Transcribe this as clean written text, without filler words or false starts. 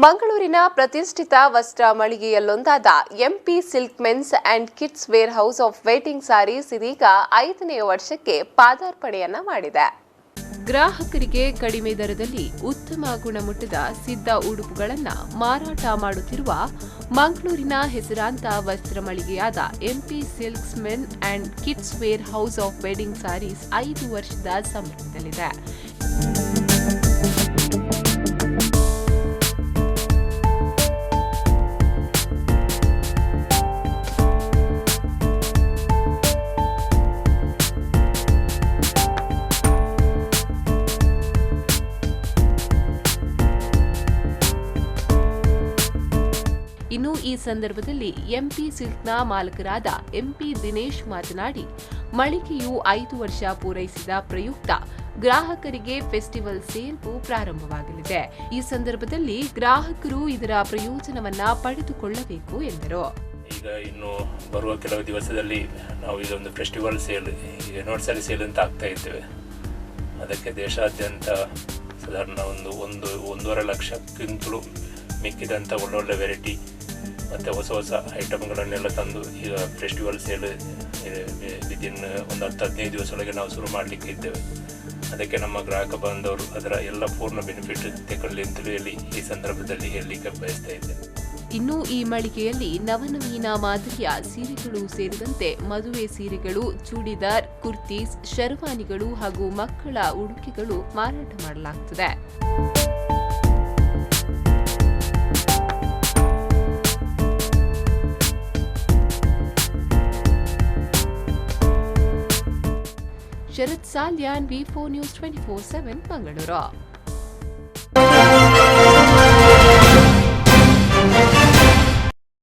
ಮಂಗಳೂರಿನ ಪ್ರತಿಷ್ಠಿತ ವಸ್ತ್ರ ಮಳಿಗೆಯಲ್ಲೊಂದಾದ MP silk men's and kids wear house of wedding saris ಇದೀಗ 5ನೇ ವರ್ಷಕ್ಕೆ ಪಾದಾರ್ಪಣೆಯನ್ನ ಮಾಡಿದೆ. ಗ್ರಾಹಕರಿಗೆ ಕಡಿಮೆ ದರದಲ್ಲಿ ಉತ್ತಮ ಗುಣಮಟ್ಟದ ಸಿದ್ಧ ಉಡುಪುಗಳನ್ನು ಮಾರಾಟ ಮಾಡುತ್ತಿರುವ ಮಂಗಳೂರಿನ ಹೆಸರಾಂತ ವಸ್ತ್ರ ಮಳಿಗೆಯಾದ MP silks men and kids wear house of wedding saris 5 ವರ್ಷದ ಸಂಭ್ರಮದಲ್ಲಿದೆ. ಇನ್ನು ಈ ಸಂದರ್ಭದಲ್ಲಿ ಎಂಪಿ ಸಿಲ್ಕ್ನ ಮಾಲಕರಾದ ಎಂಪಿ ದಿನೇಶ್ ಮಾತನಾಡಿ, ಮಳಿಗೆಯು 5 ವರ್ಷ ಪೂರೈಸಿದ ಪ್ರಯುಕ್ತ ಗ್ರಾಹಕರಿಗೆ ಫೆಸ್ಟಿವಲ್ ಸೇಲ್ಗೂ ಪ್ರಾರಂಭವಾಗಲಿದೆ. ಈ ಸಂದರ್ಭದಲ್ಲಿ ಗ್ರಾಹಕರು ಇದರ ಪ್ರಯೋಜನವನ್ನ ಪಡೆದುಕೊಳ್ಳಬೇಕು ಎಂದರು. ಈಗ ಇನ್ನು ಬರುವ ಕೆಲವು ದಿವಸದಲ್ಲಿ ನಾವು ಇದೊಂದು ಫೆಸ್ಟಿವಲ್ ಸೇಲ್, ಯೂನಿವರ್ಸಲ್ ಸೇಲ್ ಅಂತ ಆಗ್ತಾ ಇದ್ದೇವೆ. ಅದಕ್ಕೆ ದೇಶಾದ್ಯಂತ ಸಾಧಾರಣ 1.5 ಲಕ್ಷಕ್ಕಿಂತಲೂ ಮಿಕ್ಕಿದಂಥ ಒಳ್ಳೊಳ್ಳೆ ವೆರೈಟಿ ಮತ್ತು ಹೊಸ ಐಟಮ್ಗಳನ್ನೆಲ್ಲ ತಂದು ಈಗ ಫೆಸ್ಟಿವಲ್ ಸೇಲ್ ವಿದಿನ್ ಒಂದು 10-15 ದಿವಸದೊಳಗೆ ನಾವು ಶುರು ಮಾಡಲಿಕ್ಕೆ ಇದ್ದೇವೆ. ಅದಕ್ಕೆ ನಮ್ಮ ಗ್ರಾಹಕ ಬಾಂಧವರು ಅದರ ಎಲ್ಲ ಪೂರ್ಣ ಬೆನಿಫಿಟ್ ತೆಗೊಳ್ಳಿ ಅಂತಲೂ ಹೇಳಿ ಈ ಸಂದರ್ಭದಲ್ಲಿ ಹೇಳಲಿಕ್ಕೆ ಬಯಸ್ತಾ ಇದ್ದೇನೆ. ಇನ್ನು ಈ ಮಳಿಗೆಯಲ್ಲಿ ನವನವೀನ ಮಾದರಿಯ ಸೀರೆಗಳು ಸೇರಿದಂತೆ ಮದುವೆ ಸೀರೆಗಳು, ಚೂಡಿದಾರ್, ಕುರ್ತೀಸ್, ಶರ್ವಾನಿಗಳು ಹಾಗೂ ಮಕ್ಕಳ ಉಡುಗೆಗಳು ಮಾರಾಟ ಮಾಡಲಾಗುತ್ತದೆ. ಶರತ್ ಸಾಲ್ಯಾನ್, V4 News 24/7 ಮಂಗಳೂರು.